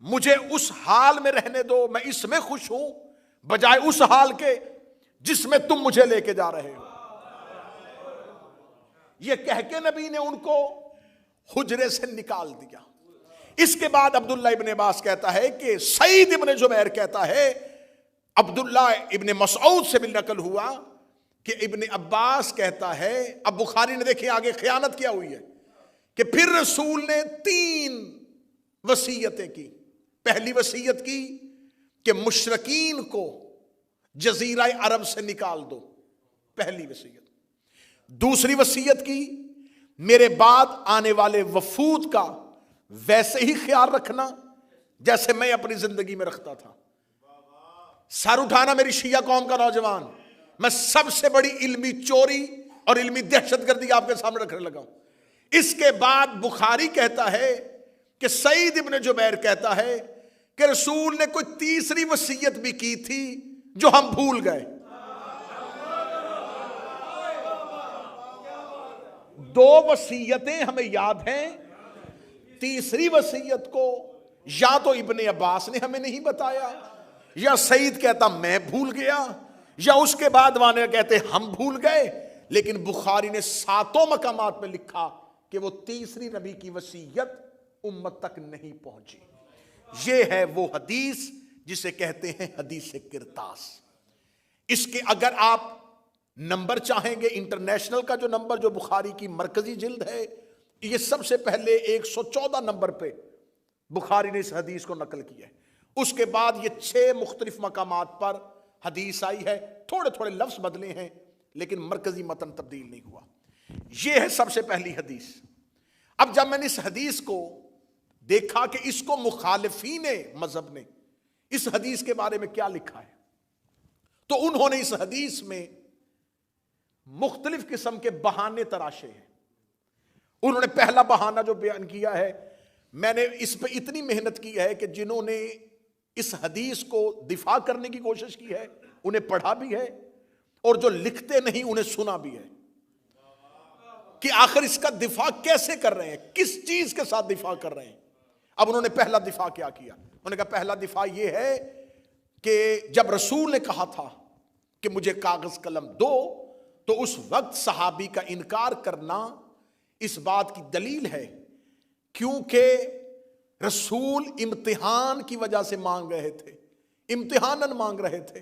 مجھے اس حال میں رہنے دو، میں اس میں خوش ہوں بجائے اس حال کے جس میں تم مجھے لے کے جا رہے ہو۔ یہ کہہ کے نبی نے ان کو حجرے سے نکال دیا۔ اس کے بعد عبداللہ ابن عباس کہتا ہے کہ سعید ابن جبیر کہتا ہے عبداللہ ابن مسعود سے بھی نقل ہوا کہ ابن عباس کہتا ہے، اب بخاری نے دیکھیں آگے خیانت کیا ہوئی ہے، کہ پھر رسول نے 3 وصیتیں کی۔ پہلی وصیت کی کہ مشرکین کو جزیرہ عرب سے نکال دو، پہلی وصیت۔ دوسری وصیت کی میرے بعد آنے والے وفود کا ویسے ہی خیال رکھنا جیسے میں اپنی زندگی میں رکھتا تھا۔ سر اٹھانا میری شیعہ قوم کا نوجوان، میں سب سے بڑی علمی چوری اور علمی دہشت گردی آپ کے سامنے رکھنے لگا ہوں۔ اس کے بعد بخاری کہتا ہے کہ سعید ابن جبیر کہتا ہے کہ رسول نے کوئی تیسری وصیت بھی کی تھی جو ہم بھول گئے۔ 2 وصیتیں ہمیں یاد ہیں، تیسری وصیت کو یا تو ابن عباس نے ہمیں نہیں بتایا، یا سعید کہتا میں بھول گیا، یا اس کے بعد وانے کہتے ہم بھول گئے۔ لیکن بخاری نے 7 مقامات میں لکھا کہ وہ تیسری نبی کی وصیت امت تک نہیں پہنچی۔ یہ ہے وہ حدیث جسے کہتے ہیں حدیث کرتاس۔ اس کے اگر آپ نمبر چاہیں گے، انٹرنیشنل کا جو نمبر جو بخاری کی مرکزی جلد ہے، یہ سب سے پہلے 114 نمبر پہ بخاری نے اس حدیث کو نقل کیا ہے۔ اس کے بعد یہ 6 مختلف مقامات پر حدیث آئی ہے، تھوڑے تھوڑے لفظ بدلے ہیں لیکن مرکزی متن تبدیل نہیں ہوا۔ یہ ہے سب سے پہلی حدیث۔ اب جب میں نے اس حدیث کو دیکھا کہ اس کو مخالفین مذہب نے اس حدیث کے بارے میں کیا لکھا ہے، تو انہوں نے اس حدیث میں مختلف قسم کے بہانے تراشے ہیں۔ انہوں نے پہلا بہانہ جو بیان کیا ہے، میں نے اس پہ اتنی محنت کی ہے کہ جنہوں نے اس حدیث کو دفاع کرنے کی کوشش کی ہے انہیں پڑھا بھی ہے، اور جو لکھتے نہیں انہیں سنا بھی ہے کہ آخر اس کا دفاع کیسے کر رہے ہیں، کس چیز کے ساتھ دفاع کر رہے ہیں۔ اب انہوں نے پہلا دفاع کیا کیا؟ انہوں نے کہا پہلا دفاع یہ ہے کہ جب رسول نے کہا تھا کہ مجھے کاغذ قلم دو، تو اس وقت صحابی کا انکار کرنا اس بات کی دلیل ہے کیونکہ رسول امتحان کی وجہ سے مانگ رہے تھے، امتحاناً مانگ رہے تھے،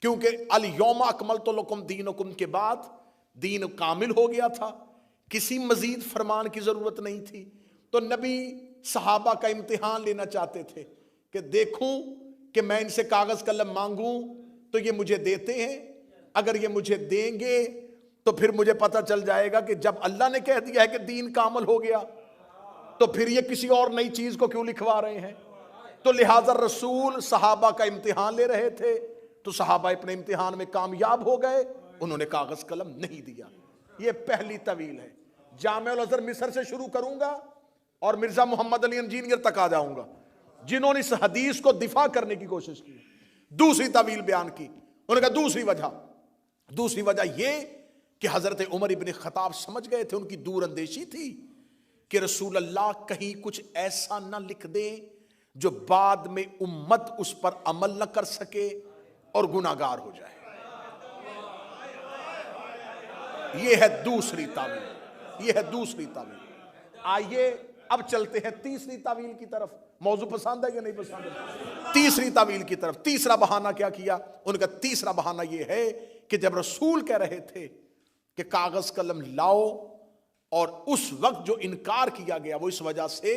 کیونکہ الیوم اکملت لکم دینکم کے بعد دین کامل ہو گیا تھا، کسی مزید فرمان کی ضرورت نہیں تھی۔ تو نبی صحابہ کا امتحان لینا چاہتے تھے کہ دیکھوں کہ میں ان سے کاغذ قلم مانگوں تو یہ مجھے دیتے ہیں، اگر یہ مجھے دیں گے تو پھر مجھے پتہ چل جائے گا کہ جب اللہ نے کہہ دیا ہے کہ دین کامل ہو گیا تو پھر یہ کسی اور نئی چیز کو کیوں لکھوا رہے ہیں۔ تو لہٰذا رسول صحابہ کا امتحان لے رہے تھے، تو صحابہ اپنے امتحان میں کامیاب ہو گئے، انہوں نے کاغذ قلم نہیں دیا۔ یہ پہلی طویل ہے۔ جامع الازہر مصر سے شروع کروں گا اور مرزا محمد علی انجینئر تک آ جاؤں گا جنہوں نے اس حدیث کو دفاع کرنے کی کوشش کی۔ دوسری طویل بیان کی، انہوں نے کہا دوسری وجہ یہ کہ حضرت عمر ابن خطاب سمجھ گئے تھے، ان کی دور اندیشی تھی کہ رسول اللہ کہیں کچھ ایسا نہ لکھ دیں جو بعد میں امت اس پر عمل نہ کر سکے اور گناہگار ہو جائے۔ یہ ہے دوسری تعویل۔ آئیے اب چلتے ہیں تیسری تعویل کی طرف۔ موضوع پسند ہے یا نہیں پسند ہے؟ تیسری تعویل کی طرف۔ تیسرا بہانہ کیا کیا؟ ان کا تیسرا بہانہ یہ ہے کہ جب رسول کہہ رہے تھے کہ کاغذ قلم لاؤ، اور اس وقت جو انکار کیا گیا وہ اس وجہ سے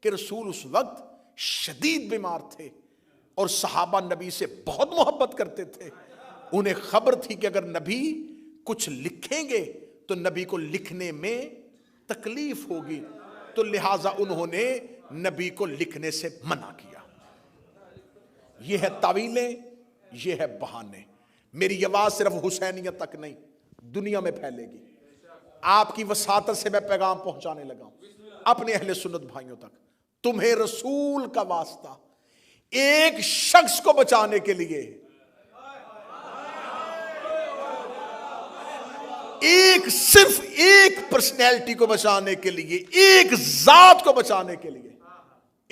کہ رسول اس وقت شدید بیمار تھے اور صحابہ نبی سے بہت محبت کرتے تھے، انہیں خبر تھی کہ اگر نبی کچھ لکھیں گے تو نبی کو لکھنے میں تکلیف ہوگی، تو لہٰذا انہوں نے نبی کو لکھنے سے منع کیا۔ یہ ہے تعویلیں، یہ ہے بہانے۔ میری آواز صرف حسینیت تک نہیں، دنیا میں پھیلے گی۔ آپ کی وساطت سے میں پیغام پہنچانے لگا ہوں اپنے اہل سنت بھائیوں تک۔ تمہیں رسول کا واسطہ ایک شخص کو بچانے کے لیے، صرف ایک پرسنالٹی کو بچانے کے لیے، ایک ذات کو بچانے کے لیے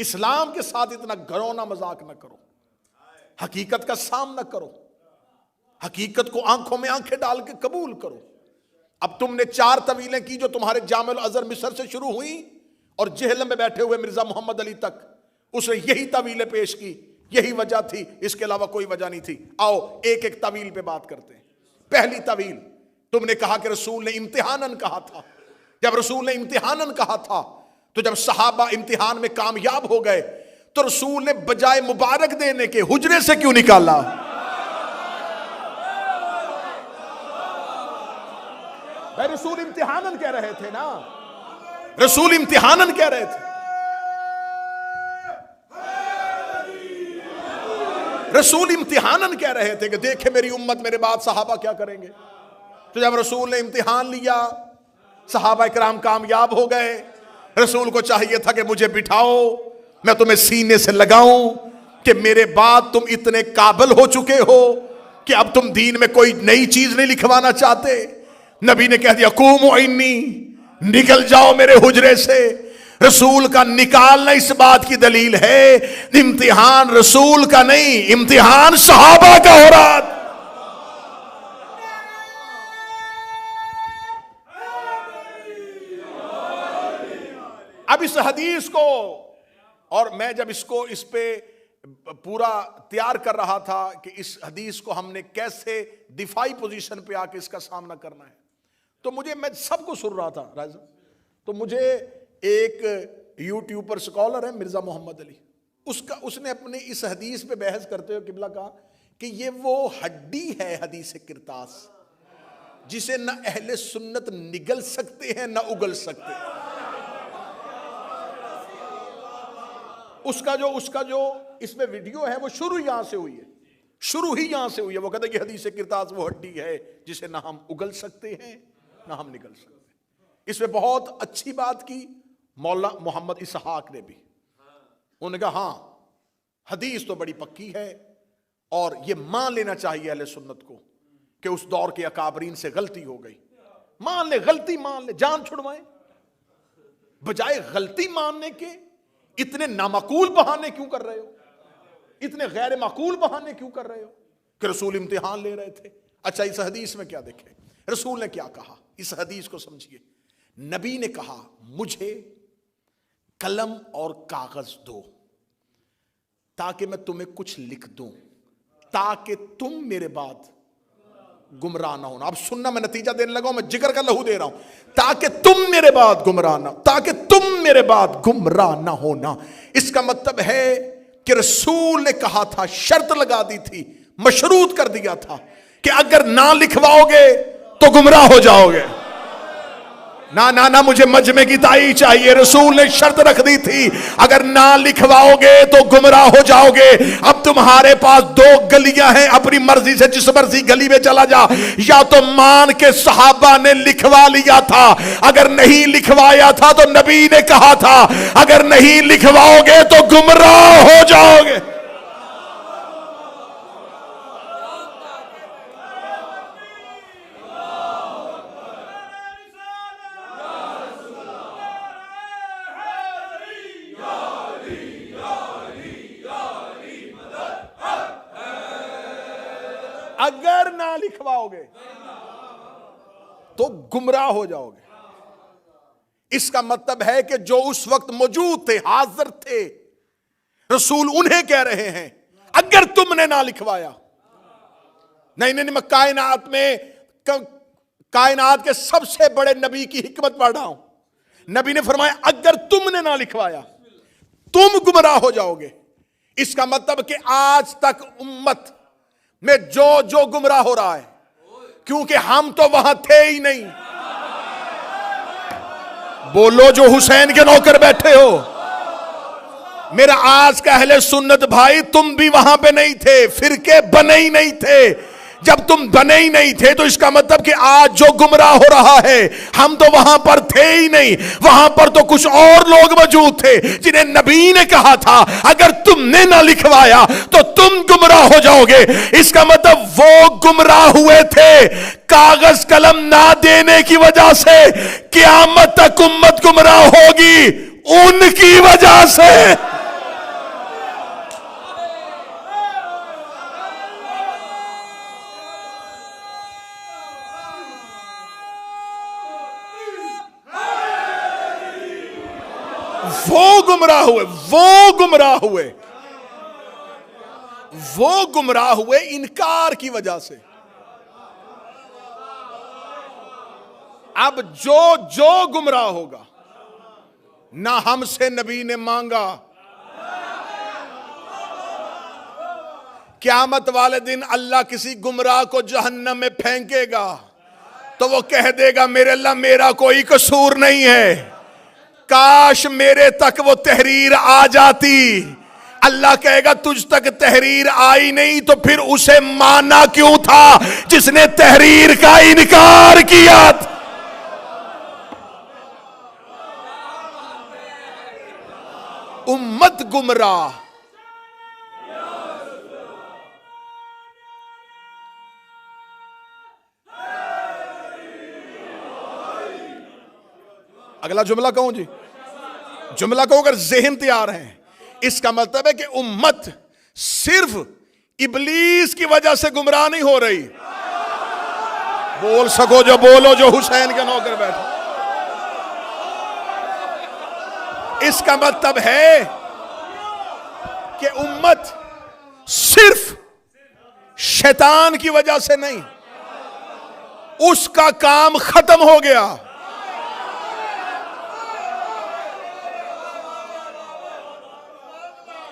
اسلام کے ساتھ اتنا گھرونا مذاق نہ کرو، حقیقت کا سامنا کرو، حقیقت کو آنکھوں میں آنکھیں ڈال کے قبول کرو۔ اب تم نے 4 طویلیں کی جو تمہارے جامع الازہر مصر سے شروع ہوئیں اور جہلم میں بیٹھے ہوئے مرزا محمد علی تک، اس نے یہی طویلیں پیش کی، یہی وجہ تھی، اس کے علاوہ کوئی وجہ نہیں تھی۔ آؤ ایک ایک طویل پہ بات کرتے ہیں۔ پہلی طویل، تم نے کہا کہ رسول نے امتحاناً کہا تھا۔ جب رسول نے امتحاناً کہا تھا تو جب صحابہ امتحان میں کامیاب ہو گئے تو رسول نے بجائے مبارک دینے کے حجرے سے کیوں نکالا؟ بھائی رسول امتحاناً کہہ رہے تھے نا، رسول امتحاناً کہہ رہے تھے، رسول امتحاناً کہہ رہے تھے کہ دیکھیں میری امت میرے بعد صحابہ کیا کریں گے۔ تو جب رسول نے امتحان لیا، صحابہ اکرام کامیاب ہو گئے، رسول کو چاہیے تھا کہ مجھے بٹھاؤ، میں تمہیں سینے سے لگاؤں کہ میرے بعد تم اتنے قابل ہو چکے ہو کہ اب تم دین میں کوئی نئی چیز نہیں لکھوانا چاہتے۔ نبی نے کہہ دیا قوموا عنی، نکل جاؤ میرے حجرے سے۔ رسول کا نکالنا اس بات کی دلیل ہے امتحان رسول کا نہیں، امتحان صحابہ کا ہو رہا تھا۔ اب اس حدیث کو، اور میں جب اس پہ پورا تیار کر رہا تھا کہ اس حدیث کو ہم نے کیسے دفاعی پوزیشن پہ آ کے اس کا سامنا کرنا ہے، تو میں سب کو سن رہا تھا رائزہ، تو مجھے ایک یوٹیوب پر سکالر ہے مرزا محمد علی، اس نے اپنے اس حدیث پہ بحث کرتے ہوئے قبلہ کہا کہ یہ وہ ہڈی ہے حدیث کرتاس جسے نہ اہل سنت نگل سکتے ہیں نہ اگل سکتے ہیں۔ اس کا جو اس میں ویڈیو ہے وہ شروع یہاں سے ہوئی ہے، شروع ہی یہاں سے ہوئی ہے۔ وہ کہتے ہیں کہ حدیث کرتاس وہ ہڈی ہے جسے نہ ہم اگل سکتے ہیں نہ ہم نگل سکتے ہیں۔ اس میں بہت اچھی بات کی مولا محمد اسحاق نے بھی، انہوں نے کہا ہاں حدیث تو بڑی پکی ہے اور یہ مان لینا چاہیے اہل سنت کو کہ اس دور کے اکابرین سے غلطی ہو گئی۔ مان لے، غلطی مان لے، جان چھڑوائیں، بجائے غلطی ماننے کے اتنے نامعقول بہانے کیوں کر رہے ہو، اتنے غیر معقول بہانے کیوں کر رہے ہو کہ رسول امتحان لے رہے تھے۔ اچھا اس حدیث میں کیا دیکھیں، رسول نے کیا کہا، اس حدیث کو سمجھیے۔ نبی نے کہا مجھے قلم اور کاغذ دو تاکہ میں تمہیں کچھ لکھ دوں تاکہ تم میرے بعد گمراہ نہ ہونا۔ اب سننا، میں نتیجہ دینے لگا ہوں، میں جگر کا لہو دے رہا ہوں، تاکہ تم میرے بعد گمراہ نہ، تاکہ تم میرے بعد گمراہ نہ ہونا۔ اس کا مطلب ہے کہ رسول نے کہا تھا، شرط لگا دی تھی، مشروط کر دیا تھا کہ اگر نہ لکھواؤ گے تو گمراہ ہو جاؤ گے۔ نہ مجھے مجمع کی تائید چاہیے، رسول نے شرط رکھ دی تھی اگر نہ لکھواؤ گے تو گمراہ ہو جاؤ گے۔ اب تمہارے پاس 2 گلیاں ہیں، اپنی مرضی سے جس مرضی گلی میں چلا جا، یا تو مان کے صحابہ نے لکھوا لیا تھا، اگر نہیں لکھوایا تھا تو نبی نے کہا تھا اگر نہیں لکھواؤ گے تو گمراہ ہو جاؤ گے۔ اگر نہ لکھواؤ گے تو گمراہ ہو جاؤ گے۔ اس کا مطلب ہے کہ جو اس وقت موجود تھے، حاضر تھے، رسول انہیں کہہ رہے ہیں اگر تم نے نہ لکھوایا، نہیں میں کائنات کے سب سے بڑے نبی کی حکمت پڑھ رہا ہوں۔ نبی نے فرمایا اگر تم نے نہ لکھوایا تم گمراہ ہو جاؤ گے۔ اس کا مطلب کہ آج تک امت میں جو گمراہ ہو رہا ہے، کیونکہ ہم تو وہاں تھے ہی نہیں۔ بولو جو حسین کے نوکر بیٹھے ہو، میرا آج کا اہل سنت بھائی، تم بھی وہاں پہ نہیں تھے، فرقے بنے ہی نہیں تھے۔ جب تم بنے ہی نہیں تھے تو اس کا مطلب کہ آج جو گمراہ ہو رہا ہے، ہم تو وہاں پر تھے ہی نہیں۔ وہاں پر تو کچھ اور لوگ موجود تھے جنہیں نبی نے کہا تھا اگر تم نے نہ لکھوایا تو تم گمراہ ہو جاؤ گے۔ اس کا مطلب وہ گمراہ ہوئے تھے کاغذ قلم نہ دینے کی وجہ سے، قیامت تک امت گمراہ ہوگی ان کی وجہ سے۔ وہ گمراہ ہوئے، وہ گمراہ ہوئے، وہ گمراہ ہوئے انکار کی وجہ سے۔ اب جو گمراہ ہوگا، نہ ہم سے نبی نے مانگا، قیامت والے دن اللہ کسی گمراہ کو جہنم میں پھینکے گا تو وہ کہہ دے گا میرے اللہ میرا کوئی قصور نہیں ہے، کاش میرے تک وہ تحریر آ جاتی۔ اللہ کہے گا تجھ تک تحریر آئی نہیں تو پھر اسے مانا کیوں تھا جس نے تحریر کا انکار کیا تھا۔ امت گمراہ، اگلا جملہ کہوں جی، جملہ کہوں اگر ذہن تیار ہے، اس کا مطلب ہے کہ امت صرف ابلیس کی وجہ سے گمراہ نہیں ہو رہی۔ بول سکو جو بولو جو حسین کے نوکر بیٹھو۔ اس کا مطلب ہے کہ امت صرف شیطان کی وجہ سے نہیں، اس کا کام ختم ہو گیا۔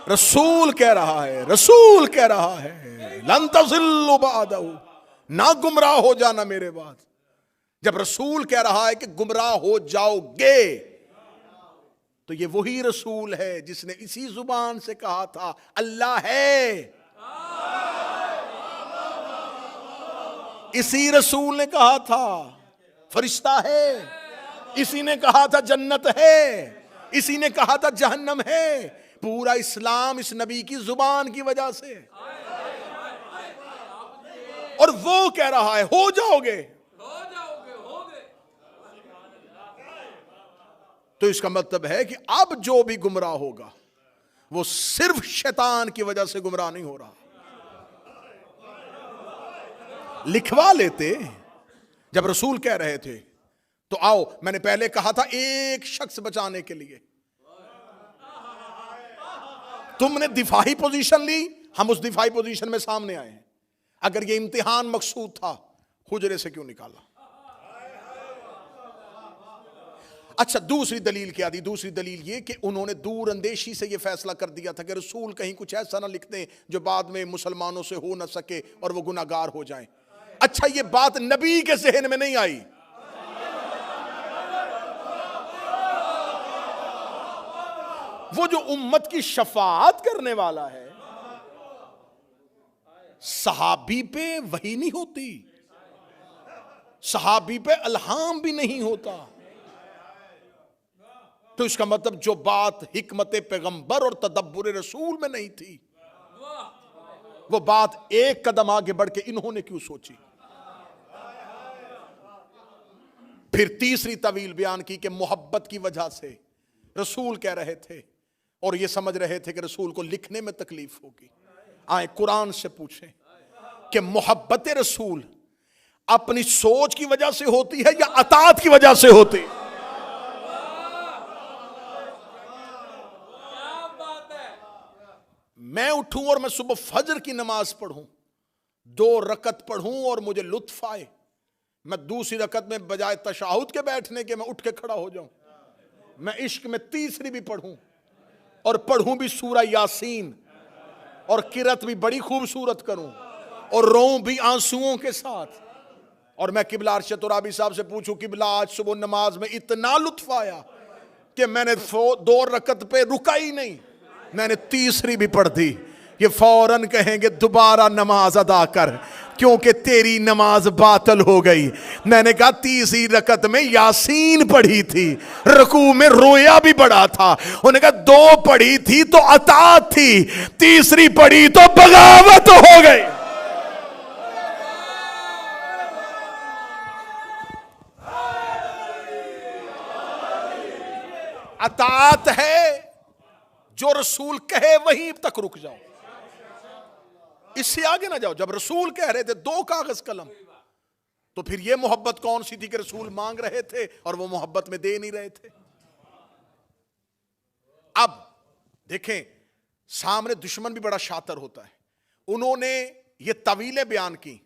رسول کہہ رہا ہے، رسول کہہ رہا ہے لن تضلوا بعدہ، نہ گمراہ ہو جانا میرے بعد۔ جب رسول کہہ رہا ہے کہ گمراہ ہو جاؤ گے تو یہ وہی رسول ہے جس نے اسی زبان سے کہا تھا اللہ ہے۔ اسی رسول نے کہا تھا فرشتہ ہے، اسی نے کہا تھا جنت ہے، اسی نے کہا تھا جہنم ہے۔ پورا اسلام اس نبی کی زبان کی وجہ سے، اور وہ کہہ رہا ہے ہو جاؤ گے، تو اس کا مطلب ہے کہ اب جو بھی گمراہ ہوگا وہ صرف شیطان کی وجہ سے گمراہ نہیں ہو رہا۔ لکھوا لیتے جب رسول کہہ رہے تھے تو آؤ، میں نے پہلے کہا تھا ایک شخص بچانے کے لیے تم نے دفاعی پوزیشن لی، ہم اس دفاعی پوزیشن میں سامنے آئے ہیں۔ اگر یہ امتحان مقصود تھا حجرے سے کیوں نکالا؟ اچھا دوسری دلیل کیا دی؟ دوسری دلیل یہ کہ انہوں نے دور اندیشی سے یہ فیصلہ کر دیا تھا کہ رسول کہیں کچھ ایسا نہ لکھ دیں جو بعد میں مسلمانوں سے ہو نہ سکے اور وہ گناہ گار ہو جائیں۔ اچھا یہ بات نبی کے ذہن میں نہیں آئی، وہ جو امت کی شفاعت کرنے والا ہے صحابی پہ وحی نہیں ہوتی، صحابی پہ الہام بھی نہیں ہوتا، تو اس کا مطلب جو بات حکمت پیغمبر اور تدبر رسول میں نہیں تھی وہ بات ایک قدم آگے بڑھ کے انہوں نے کیوں سوچی؟ پھر تیسری طویل بیان کی کہ محبت کی وجہ سے رسول کہہ رہے تھے اور یہ سمجھ رہے تھے کہ رسول کو لکھنے میں تکلیف ہوگی۔ آئیں قرآن سے پوچھیں کہ محبت رسول اپنی سوچ کی وجہ سے ہوتی ہے یا اطاعت کی وجہ سے ہوتی؟ میں اٹھوں اور میں صبح فجر کی نماز پڑھوں، 2 رکعت پڑھوں اور مجھے لطف آئے، میں دوسری رکعت میں بجائے تشہد کے بیٹھنے کے میں اٹھ کے کھڑا ہو جاؤں، میں عشق میں تیسری بھی پڑھوں اور پڑھوں بھی سورہ یاسین اور قرات بھی بڑی خوبصورت کروں اور روؤں بھی آنسوؤں کے ساتھ، اور میں قبلہ ارشد ترابی صاحب سے پوچھوں قبلہ آج صبح نماز میں اتنا لطف آیا کہ میں نے 2 رکعت پہ رکا ہی نہیں، میں نے تیسری بھی پڑھ دی، یہ فوراً کہیں گے دوبارہ نماز ادا کر کیونکہ تیری نماز باطل ہو گئی۔ میں نے کہا تیسری رکعت میں یاسین پڑھی تھی، رکوع میں رویا بھی بڑا تھا، انہوں نے کہا 2 پڑھی تھی تو اطاعت تھی، تیسری پڑھی تو بغاوت ہو گئی۔ اطاعت ہے جو رسول کہے وہیں تک رک جاؤ، اس سے آگے نہ جاؤ۔ جب رسول کہہ رہے تھے 2 کاغذ قلم، تو پھر یہ محبت کون سی تھی کہ رسول مانگ رہے تھے اور وہ محبت میں دے نہیں رہے تھے؟ اب دیکھیں سامنے دشمن بھی بڑا شاطر ہوتا ہے. انہوں نے یہ طویلیں بیان کی.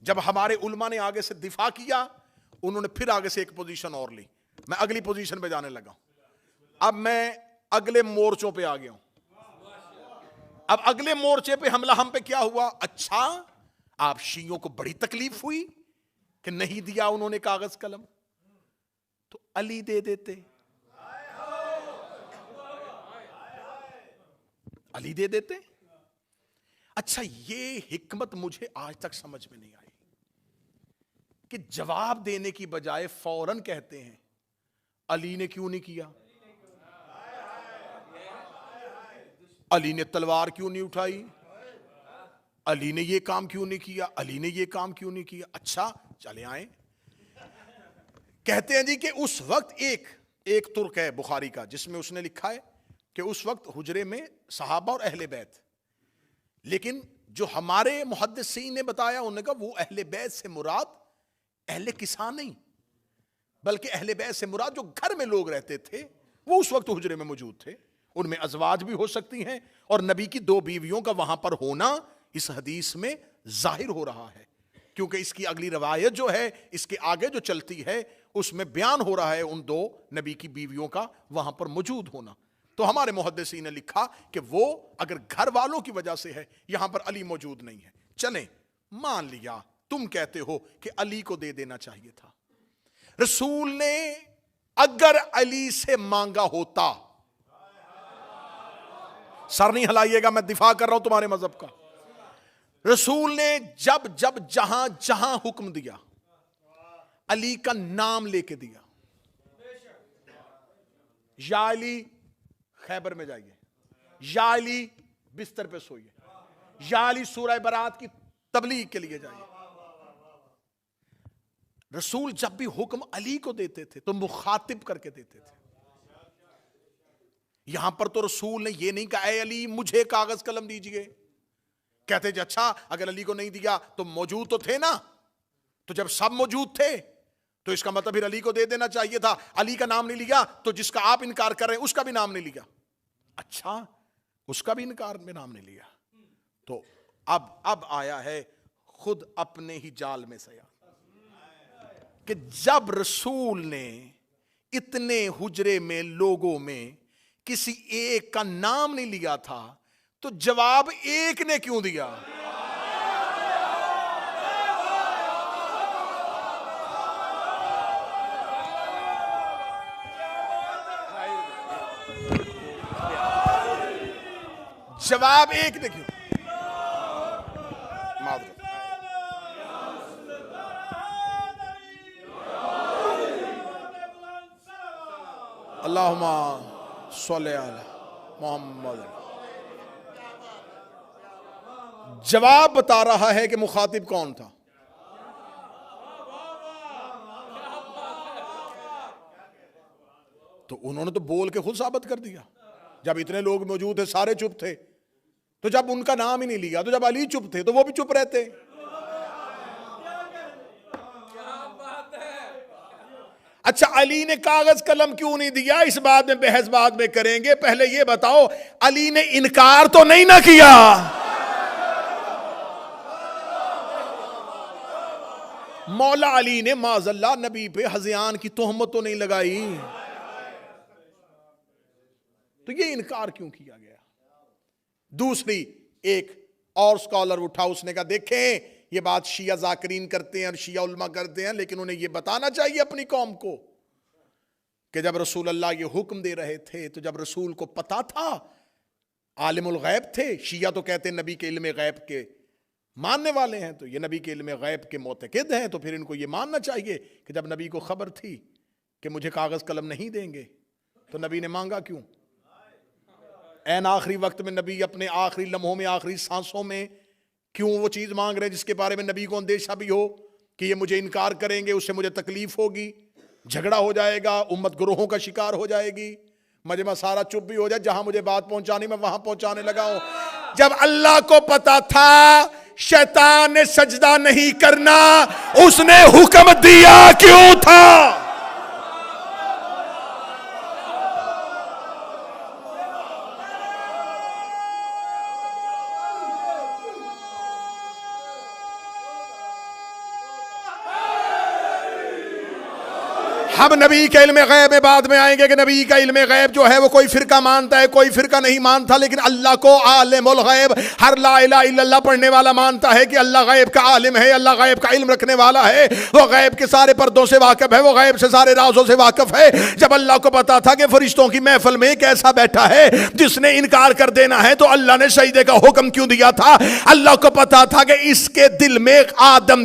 جب ہمارے علماء نے آگے سے دفاع کیا, انہوں نے پھر آگے سے ایک پوزیشن اور لی. میں اگلی پوزیشن پہ جانے لگا ہوں. اب میں اگلے مورچوں پہ آ گیا ہوں. اب اگلے مورچے پہ حملہ ہم پہ کیا ہوا؟ اچھا آپ شیعوں کو بڑی تکلیف ہوئی کہ نہیں دیا انہوں نے کاغذ قلم, تو علی دے دیتے. علی دے دیتے. اچھا یہ حکمت مجھے آج تک سمجھ میں نہیں آئی کہ جواب دینے کی بجائے فوراً کہتے ہیں علی نے کیوں نہیں کیا, علی نے تلوار کیوں نہیں اٹھائی, علی نے یہ کام کیوں نہیں کیا, علی نے یہ کام کیوں نہیں کیا. اچھا چلے آئیں. کہتے ہیں جی کہ اس وقت ایک ترک ہے بخاری کا, جس میں اس نے لکھا ہے کہ اس وقت حجرے میں صحابہ اور اہل بیت, لیکن جو ہمارے محدثین نے بتایا انہوں نے کہا وہ اہل بیت سے مراد اہل کساں نہیں, بلکہ اہل بیت سے مراد جو گھر میں لوگ رہتے تھے وہ اس وقت حجرے میں موجود تھے. ان میں ازواج بھی ہو سکتی ہیں, اور نبی کی 2 بیویوں کا وہاں پر ہونا اس حدیث میں ظاہر ہو رہا ہے, کیونکہ اس کی اگلی روایت جو ہے اس کے آگے جو چلتی ہے اس میں بیان ہو رہا ہے ان 2 نبی کی بیویوں کا وہاں پر موجود ہونا. تو ہمارے محدثین نے لکھا کہ وہ اگر گھر والوں کی وجہ سے ہے, یہاں پر علی موجود نہیں ہے. چلیں مان لیا تم کہتے ہو کہ علی کو دے دینا چاہیے تھا. رسول نے اگر علی سے مانگا ہوتا, سر نہیں ہلائیے گا میں دفاع کر رہا ہوں تمہارے مذہب کا, رسول نے جب جہاں جہاں حکم دیا علی کا نام لے کے دیا. یا علی خیبر میں جائیے, یا علی بستر پہ سوئیے, یا علی سورہ برات کی تبلیغ کے لیے جائیے. رسول جب بھی حکم علی کو دیتے تھے تو مخاطب کر کے دیتے تھے. یہاں پر تو رسول نے یہ نہیں کہا اے علی مجھے کاغذ قلم دیجئے. کہتے جی اچھا اگر علی کو نہیں دیا تو موجود تو تھے نا, تو جب سب موجود تھے تو اس کا مطلب پھر علی کو دے دینا چاہیے تھا. علی کا نام نہیں لیا تو جس کا آپ انکار کر رہے ہیں اس کا بھی نام نہیں لیا. اچھا اس کا بھی انکار میں نام نہیں لیا, تو اب آیا ہے خود اپنے ہی جال میں سیا کہ جب رسول نے اتنے حجرے میں لوگوں میں کسی ایک کا نام نہیں لیا تھا تو جواب ایک نے کیوں دیا؟ جواب ایک نے کیوں؟ معذرت. اللہم صلی علی محمد. جواب بتا رہا ہے کہ مخاطب کون تھا. تو انہوں نے تو بول کے خود ثابت کر دیا. جب اتنے لوگ موجود تھے سارے چپ تھے, تو جب ان کا نام ہی نہیں لیا, تو جب علی چپ تھے تو وہ بھی چپ رہتے. اچھا علی نے کاغذ قلم کیوں نہیں دیا اس بات میں بحث بعد میں کریں گے. پہلے یہ بتاؤ علی نے انکار تو نہیں نہ کیا؟ مولا علی نے معاذ اللہ نبی پہ ہذیان کی تہمت تو نہیں لگائی, تو یہ انکار کیوں کیا گیا؟ دوسری ایک اور سکالر اٹھا, اس نے کہا دیکھیں یہ بات شیعہ ذاکرین کرتے ہیں اور شیعہ علماء کرتے ہیں, لیکن انہیں یہ بتانا چاہیے اپنی قوم کو کہ جب رسول اللہ یہ حکم دے رہے تھے تو جب رسول کو پتا تھا, عالم الغیب تھے. شیعہ تو کہتے ہیں نبی کے علم غیب کے ماننے والے ہیں, تو یہ نبی کے علم غیب کے معتقد ہیں, تو پھر ان کو یہ ماننا چاہیے کہ جب نبی کو خبر تھی کہ مجھے کاغذ قلم نہیں دیں گے تو نبی نے مانگا کیوں؟ این آخری وقت میں نبی اپنے آخری لمحوں میں آخری سانسوں میں کیوں وہ چیز مانگ رہے جس کے بارے میں نبی کو اندیشہ بھی ہو کہ یہ مجھے انکار کریں گے, اس سے مجھے تکلیف ہوگی, جھگڑا ہو جائے گا, امت گروہوں کا شکار ہو جائے گی, مجمع سارا چپ بھی ہو جائے, جہاں مجھے بات پہنچانی میں وہاں پہنچانے لگا ہوں. جب اللہ کو پتا تھا شیطان نے سجدہ نہیں کرنا, اس نے حکم دیا کیوں تھا؟ ہم نبی کے علم غیب میں بعد میں آئیں گے کہ نبی کا علم غیب جو ہے وہ کوئی فرقہ مانتا ہے، کوئی فرقہ نہیں مانتا، لیکن اللہ کو عالم الغیب، ہر لا الہ الا اللہ پڑھنے والا مانتا ہے کہ اللہ غیب کا عالم ہے، اللہ غیب کا علم رکھنے والا ہے، وہ غیب کے سارے پردوں سے واقف ہے، وہ غیب سے سارے رازوں سے واقف ہے۔ جب اللہ کو پتا تھا کہ فرشتوں کی محفل میں ایک ایسا بیٹھا ہے جس نے انکار کر دینا ہے، تو اللہ نے سجدے کا حکم کیوں دیا تھا؟ اللہ کو پتا تھا کہ اس کے دل میں آدم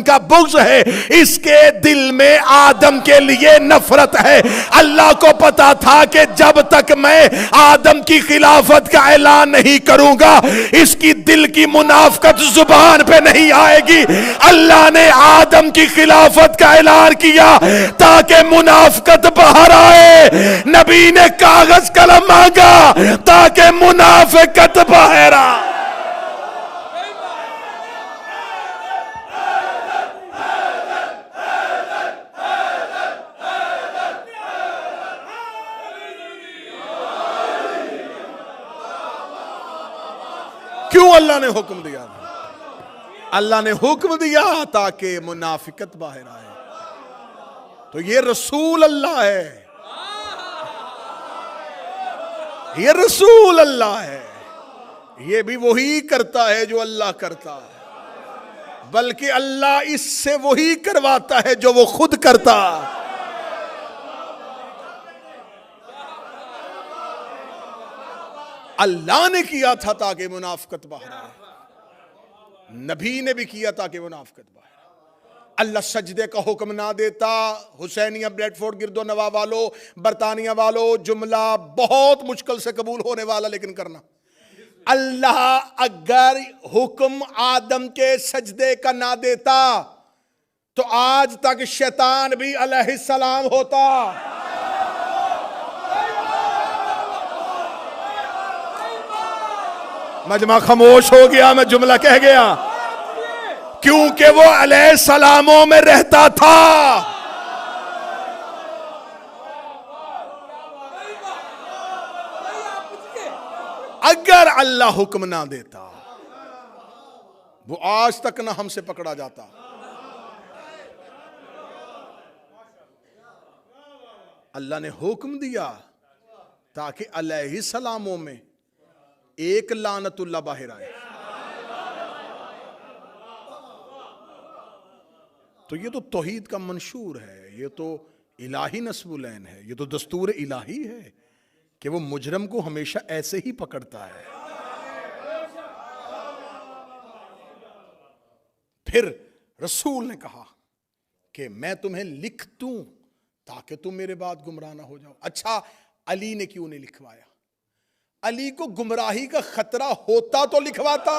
کا بغض ہے، اس کے دل میں آدم کے لیے نفرت ہے۔ اللہ کو پتا تھا کہ جب تک میں آدم کی خلافت کا اعلان نہیں کروں گا، اس کی دل کی منافقت زبان پہ نہیں آئے گی۔ اللہ نے آدم کی خلافت کا اعلان کیا تاکہ منافقت باہر آئے، نبی نے کاغذ قلم مانگا تاکہ منافقت باہر آئے۔ کیوں اللہ نے حکم دیا؟ اللہ نے حکم دیا تاکہ منافقت باہر آئے۔ تو یہ رسول اللہ ہے، یہ رسول اللہ ہے، یہ بھی وہی کرتا ہے جو اللہ کرتا ہے، بلکہ اللہ اس سے وہی کرواتا ہے جو وہ خود کرتا۔ اللہ نے کیا تھا تاکہ منافقت باہر آئے، نبی نے بھی کیا تاکہ منافقت باہر آئے۔ اللہ سجدے کا حکم نہ دیتا، حسینیہ بریڈ فورڈ گرد و نواح والو، برطانیہ والو، جملہ بہت مشکل سے قبول ہونے والا لیکن کرنا۔ اللہ اگر حکم آدم کے سجدے کا نہ دیتا تو آج تک شیطان بھی علیہ السلام ہوتا۔ مجمع خاموش ہو گیا، میں جملہ کہہ گیا، کیونکہ وہ علیہ السلاموں میں رہتا تھا۔ اگر اللہ حکم نہ دیتا وہ آج تک نہ ہم سے پکڑا جاتا۔ اللہ نے حکم دیا تاکہ علیہ السلاموں میں ایک لعنت اللہ باہر آئے۔ تو یہ تو توحید کا منشور ہے، یہ تو الہی نصب العین ہے، یہ تو دستور الہی ہے کہ وہ مجرم کو ہمیشہ ایسے ہی پکڑتا ہے۔ پھر رسول نے کہا کہ میں تمہیں لکھ دوں تاکہ تم میرے بعد گمراہ نہ ہو جاؤ۔ اچھا، علی نے کیوں نہیں لکھوایا؟ علی کو گمراہی کا خطرہ ہوتا تو لکھواتا۔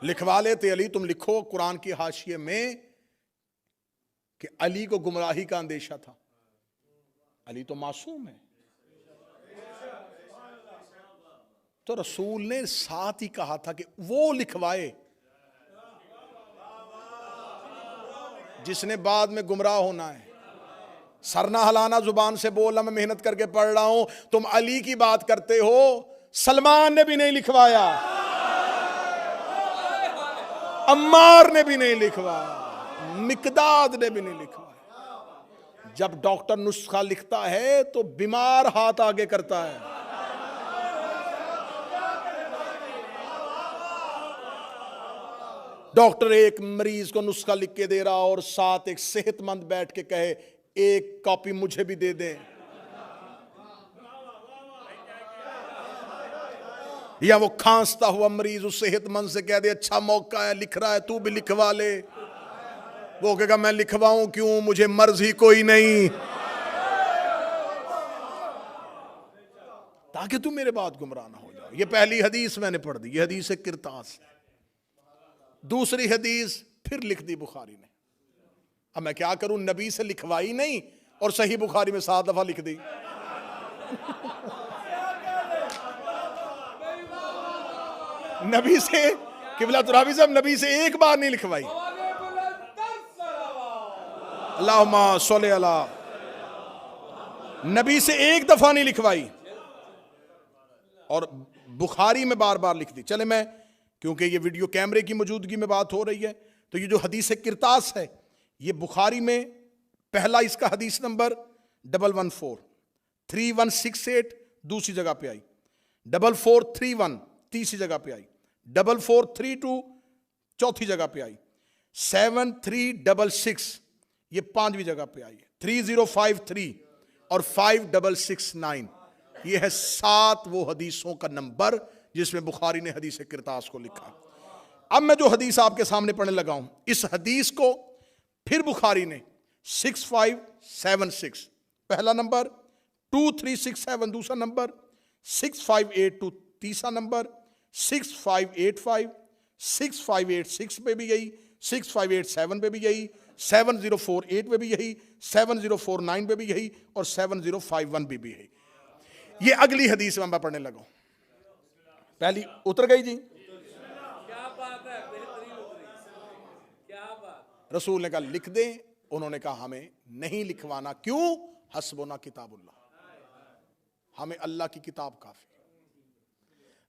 لکھوا لیتے علی، تم لکھو قرآن کی حاشیے میں کہ علی کو گمراہی کا اندیشہ تھا۔ علی تو معصوم ہے۔ تو رسول نے ساتھ ہی کہا تھا کہ وہ لکھوائے جس نے بعد میں گمراہ ہونا ہے۔ سرنا ہلانا، زبان سے بولنا، میں محنت کر کے پڑھ رہا ہوں، تم علی کی بات کرتے ہو۔ سلمان نے بھی نہیں لکھوایا، عمار نے بھی نہیں لکھوایا، مقداد نے بھی نہیں لکھوایا۔ جب ڈاکٹر نسخہ لکھتا ہے تو بیمار ہاتھ آگے کرتا ہے۔ ڈاکٹر ایک مریض کو نسخہ لکھ کے دے رہا اور ساتھ ایک صحت مند بیٹھ کے کہے ایک کاپی مجھے بھی دے دیں، یا وہ کھانستا ہوا مریض اس صحت مند سے کہہ دے اچھا موقع ہے، لکھ رہا ہے تو بھی لکھوا لے۔ وہ کہے گا میں لکھواؤں کیوں، مجھے مرض ہی کوئی نہیں، تاکہ تم میرے بعد گمراہ نہ ہو جاؤ۔ یہ پہلی حدیث میں نے پڑھ دی، یہ حدیث کرتاس۔ دوسری حدیث پھر لکھ دی بخاری نے۔ اب میں کیا کروں، نبی سے لکھوائی نہیں اور صحیح بخاری میں 7 دفعہ لکھ دی۔ نبی سے قبلہ ترابی صاحب نبی سے ایک بار نہیں لکھوائی، اللہم صلی علی، نبی سے ایک دفعہ نہیں لکھوائی اور بخاری میں بار بار لکھ دی۔ چلے میں کیونکہ یہ ویڈیو کیمرے کی موجودگی میں بات ہو رہی ہے، تو یہ جو حدیث کرتاس ہے یہ بخاری میں پہلا اس کا حدیث نمبر 114 3168 دوسری جگہ پہ آئی، 4431 تیسری جگہ پہ آئی، 4432 چوتھی جگہ پہ آئی، 7366 یہ پانچویں جگہ پہ آئی ہے، 3053 اور 5669 یہ ہے 7 وہ حدیثوں کا نمبر جس میں بخاری نے حدیث کرتاس کو لکھا۔ اب میں جو حدیث آپ کے سامنے پڑھنے لگا ہوں، اس حدیث کو پھر بخاری نے 6576 پہلا نمبر، 2367 دوسرا نمبر، 6582 تیسرا نمبر، 6585 6586 پہ بھی یہی، 6587 پہ بھی یہی، 7048 پہ بھی یہی، 7049 پہ بھی یہی، اور 7051 پہ بھی یہی۔ یہ اگلی حدیث میں پڑھنے لگا ہوں۔ پہلی اتر گئی جی، رسول نے کہا لکھ دیں، انہوں نے کہا ہمیں نہیں لکھوانا، کیوں؟ حسبنا کتاب اللہ، ہمیں اللہ کی کتاب کافی۔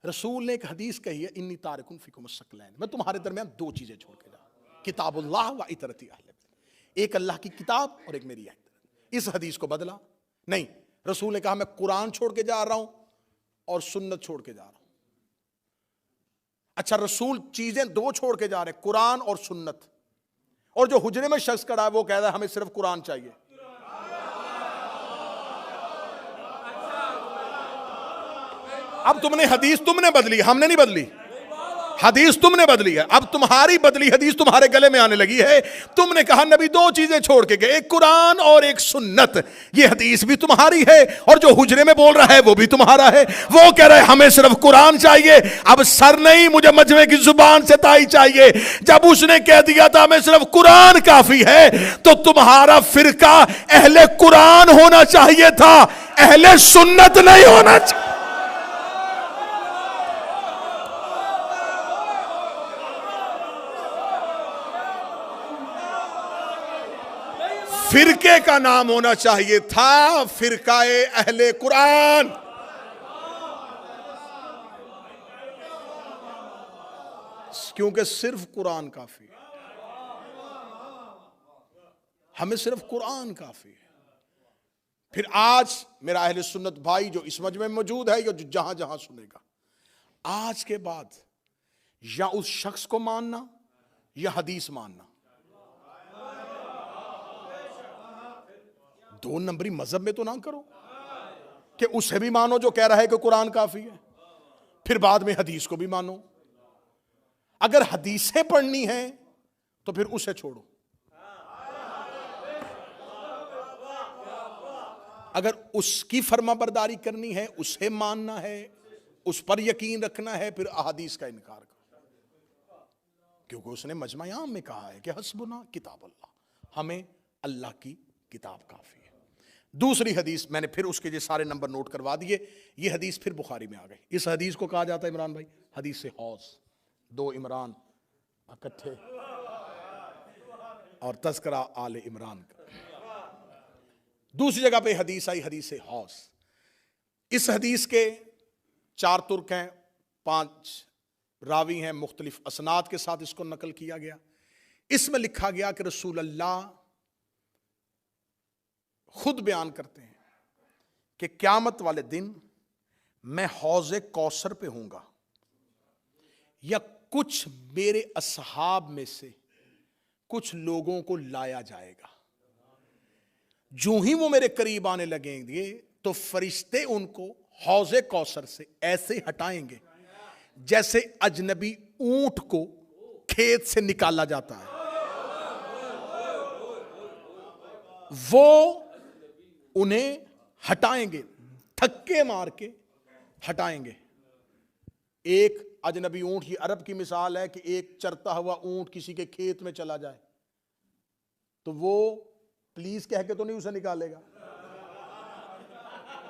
رسول نے ایک حدیث کہی ہے، انی تارکن فیکم الثقلین، میں تمہارے درمیان دو چیزیں چھوڑ کے جا، کتاب اللہ و اطرتی اہل بیت، ایک اللہ کی کتاب اور ایک میری اطاعت۔ اس حدیث کو بدلا نہیں، رسول نے کہا میں قرآن چھوڑ کے جا رہا ہوں اور سنت چھوڑ کے جا رہا ہوں۔ اچھا، رسول چیزیں دو چھوڑ کے جا رہے ہیں، قرآن اور سنت، اور جو حجرے میں شخص کھڑا ہے وہ کہہ رہا ہے ہمیں صرف قرآن چاہیے۔ اب تم نے حدیث تم نے بدلی، ہم نے نہیں بدلی، حدیث تم نے بدلی ہے، اب تمہاری بدلی حدیث تمہارے گلے میں آنے لگی ہے۔ تم نے کہا نبی دو چیزیں چھوڑ کے گئے، ایک قرآن اور ایک سنت، یہ حدیث بھی تمہاری ہے اور جو حجرے میں بول رہا ہے وہ بھی تمہارا ہے، وہ کہہ رہا ہے ہمیں صرف قرآن چاہیے۔ اب سر نہیں، مجھے مجمع کی زبان سے تائی چاہیے۔ جب اس نے کہہ دیا تھا ہمیں صرف قرآن کافی ہے، تو تمہارا فرقہ اہل قرآن ہونا چاہیے تھا، اہل سنت نہیں ہونا چاہیے۔ فرقے کا نام ہونا چاہیے تھا فرقہ اہل قرآن۔ کیونکہ صرف قرآن کافی ہے، ہمیں صرف قرآن کافی ہے۔ پھر آج میرا اہل سنت بھائی جو اس مجمع میں موجود ہے یا جو جہاں جہاں سنے گا، آج کے بعد یا اس شخص کو ماننا یا حدیث ماننا، دو نمبری مذہب میں تو نہ کرو کہ اسے بھی مانو جو کہہ رہا ہے کہ قرآن کافی ہے، پھر بعد میں حدیث کو بھی مانو۔ اگر حدیثیں پڑھنی ہیں تو پھر اسے چھوڑو، اگر اس کی فرما برداری کرنی ہے، اسے ماننا ہے، اس پر یقین رکھنا ہے، پھر احادیث کا انکار کرو، کیونکہ اس نے مجمع عام میں کہا ہے کہ حسبنا کتاب اللہ، ہمیں اللہ کی کتاب کافی ہے۔ دوسری حدیث میں نے پھر اس کے یہ سارے نمبر نوٹ کروا دیے، یہ حدیث پھر بخاری میں آ گئی۔ اس حدیث کو کہا جاتا ہے عمران بھائی حدیث سے حوض، دو عمران اکٹھے اور تذکرہ آل عمران کا۔ دوسری جگہ پہ حدیث آئی حدیث سے حوض۔ اس حدیث کے 4 ترک ہیں، 5 راوی ہیں، مختلف اسناد کے ساتھ اس کو نقل کیا گیا۔ اس میں لکھا گیا کہ رسول اللہ خود بیان کرتے ہیں کہ قیامت والے دن میں حوض کوثر پہ ہوں گا، یا کچھ میرے اصحاب میں سے کچھ لوگوں کو لایا جائے گا، جو ہی وہ میرے قریب آنے لگیں گے تو فرشتے ان کو حوض کوثر سے ایسے ہٹائیں گے جیسے اجنبی اونٹ کو کھیت سے نکالا جاتا ہے، وہ انہیں ہٹائیں گے، دھکے مار کے ہٹائیں گے۔ ایک اجنبی اونٹ، یہ عرب کی مثال ہے کہ ایک چرتا ہوا اونٹ کسی کے کھیت میں چلا جائے تو وہ پلیز کہہ کے تو نہیں اسے نکالے گا،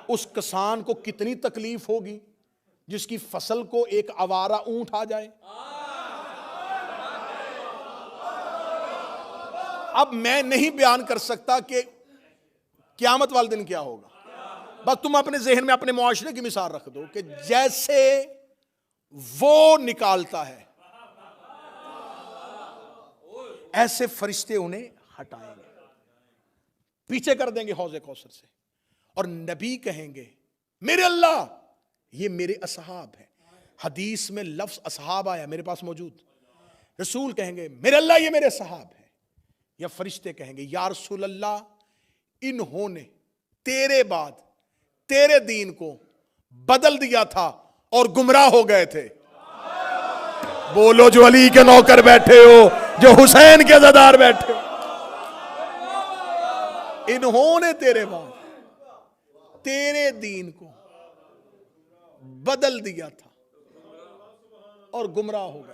اس کسان کو کتنی تکلیف ہوگی جس کی فصل کو ایک آوارہ اونٹ آ جائے۔ اب میں نہیں بیان کر سکتا کہ قیامت والے دن کیا ہوگا، بس تم اپنے ذہن میں اپنے معاشرے کی مثال رکھ دو کہ جیسے وہ نکالتا ہے ایسے فرشتے انہیں ہٹائیں گے، پیچھے کر دیں گے حوض کوثر سے، اور نبی کہیں گے میرے اللہ یہ میرے اصحاب ہیں. حدیث میں لفظ اصحاب آیا، میرے پاس موجود. رسول کہیں گے میرے اللہ یہ میرے اصحاب ہیں، یا فرشتے کہیں گے یا رسول اللہ انہوں نے تیرے بعد تیرے دین کو بدل دیا تھا اور گمراہ ہو گئے تھے. بولو جو علی کے نوکر بیٹھے ہو، جو حسین کے عزادار بیٹھے ہو، انہوں نے تیرے بعد تیرے دین کو بدل دیا تھا اور گمراہ ہو گئے.